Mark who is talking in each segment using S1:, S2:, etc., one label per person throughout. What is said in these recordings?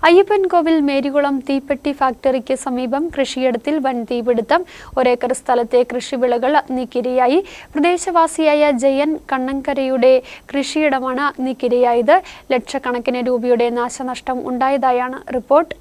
S1: അയ്യപ്പൻകോവിൽ മേരികുളം തീപ്പെട്ടി ഫാക്ടറിക്ക് സമീപം കൃഷിയിടത്തിൽ വൻ തീപിടുത്തം. ഒരേക്കർ സ്ഥലത്തെ കൃഷിവിളകൾ അഗ്നിക്കിരയായി. പ്രദേശവാസിയായ ജയൻ കണ്ണങ്കരയുടെ കൃഷിയിടമാണ് അഗ്നിക്കിരയായത്. ലക്ഷക്കണക്കിന് രൂപയുടെ നാശനഷ്ടം ഉണ്ടായതായാണ് റിപ്പോർട്ട്.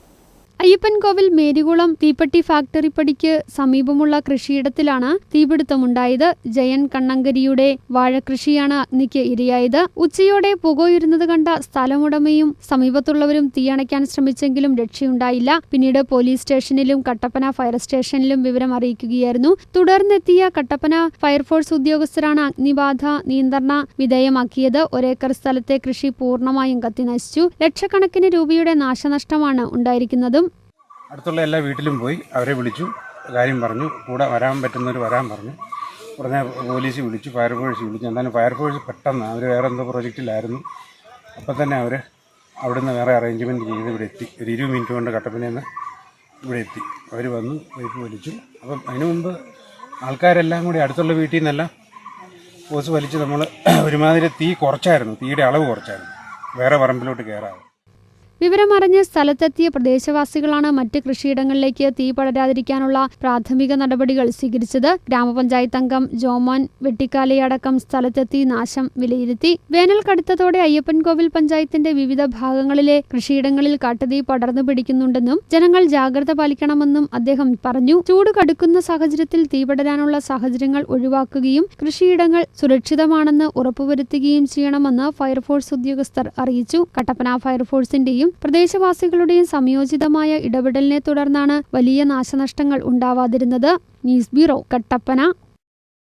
S1: അയ്യപ്പൻകോവിൽ മേരികുളം തീപ്പെട്ടി ഫാക്ടറി പടിക്ക് സമീപമുള്ള കൃഷിയിടത്തിലാണ് തീപിടുത്തമുണ്ടായത്. ജയൻ കണ്ണങ്കരിയുടെ വാഴകൃഷിയാണ് അഗ്നിക്ക് ഇരയായത്. ഉച്ചയോടെ പുകയുരുന്നത് കണ്ട സ്ഥലമുടമയും സമീപത്തുള്ളവരും തീയണയ്ക്കാൻ ശ്രമിച്ചെങ്കിലും രക്ഷയുണ്ടായില്ല. പിന്നീട് പോലീസ് സ്റ്റേഷനിലും കട്ടപ്പന ഫയർ സ്റ്റേഷനിലും വിവരം അറിയിക്കുകയായിരുന്നു. തുടർന്നെത്തിയ കട്ടപ്പന ഫയർഫോഴ്സ് ഉദ്യോഗസ്ഥരാണ് അഗ്നിബാധ നിയന്ത്രണ വിധേയമാക്കിയത്. ഒരേക്കർ സ്ഥലത്തെ കൃഷി പൂർണ്ണമായും കത്തിനശിച്ചു. ലക്ഷക്കണക്കിന് രൂപയുടെ നാശനഷ്ടമാണ് ഉണ്ടായിരിക്കുന്നതും.
S2: അടുത്തുള്ള എല്ലാ വീട്ടിലും പോയി അവരെ വിളിച്ചു, കാര്യം പറഞ്ഞു. കൂടെ വരാൻ പറ്റുന്നവർ വരാൻ പറഞ്ഞു. ഉടനെ പോലീസ് വിളിച്ചു, ഫയർഫോഴ്സ് വിളിച്ചു. എന്തായാലും ഫയർഫോഴ്സ് പെട്ടെന്ന് അവർ വേറെ എന്തോ പ്രൊജക്റ്റിലായിരുന്നു. അപ്പം തന്നെ അവർ അവിടുന്ന് വേറെ അറേഞ്ച്മെൻറ്റ് ചെയ്ത് ഇവിടെ എത്തി. ഒരു 20 മിനിറ്റ് കൊണ്ട് കട്ടപ്പനയിൽ നിന്ന് ഇവിടെ എത്തി. അവർ വന്നു, പൈപ്പ് വലിച്ചു. അപ്പം അതിനു മുമ്പ് ആൾക്കാരെല്ലാം കൂടി അടുത്തുള്ള വീട്ടിൽ നിന്നെല്ലാം ഓസ് വലിച്ച് നമ്മൾ ഒരുമാതിരി തീ കുറച്ചായിരുന്നു, തീയുടെ അളവ് കുറച്ചായിരുന്നു, വേറെ പറമ്പിലോട്ട് കയറാതെ.
S1: വിവരമറിഞ്ഞ് സ്ഥലത്തെത്തിയ പ്രദേശവാസികളാണ് മറ്റ് കൃഷിയിടങ്ങളിലേക്ക് തീ പടരാതിരിക്കാനുള്ള പ്രാഥമിക നടപടികൾ സ്വീകരിച്ചത്. ഗ്രാമപഞ്ചായത്ത് അംഗം ജോമോൻ വെട്ടിക്കാലയടക്കം സ്ഥലത്തെത്തി നാശം വിലയിരുത്തി. വേനൽ കടുത്തതോടെ അയ്യപ്പൻകോവിൽ പഞ്ചായത്തിന്റെ വിവിധ ഭാഗങ്ങളിലെ കൃഷിയിടങ്ങളിൽ കാട്ടുതീ പടർന്നു പിടിക്കുന്നുണ്ടെന്നും ജനങ്ങൾ ജാഗ്രത പാലിക്കണമെന്നും അദ്ദേഹം പറഞ്ഞു. ചൂട് കടുക്കുന്ന സാഹചര്യത്തിൽ തീ പടരാനുള്ള സാഹചര്യങ്ങൾ ഒഴിവാക്കുകയും കൃഷിയിടങ്ങൾ സുരക്ഷിതമാണെന്ന് ഉറപ്പുവരുത്തുകയും ചെയ്യണമെന്ന് ഫയർഫോഴ്സ് ഉദ്യോഗസ്ഥർ അറിയിച്ചു. കട്ടപ്പന ഫയർഫോഴ്സിന്റെയും പ്രദേശവാസികളുടെയും സംയോജിതമായ ഇടപെടലിനെ തുടർന്നാണ് വലിയ നാശനഷ്ടങ്ങൾ ഉണ്ടാവാതിരുന്നത്. News bureau, Kattappana.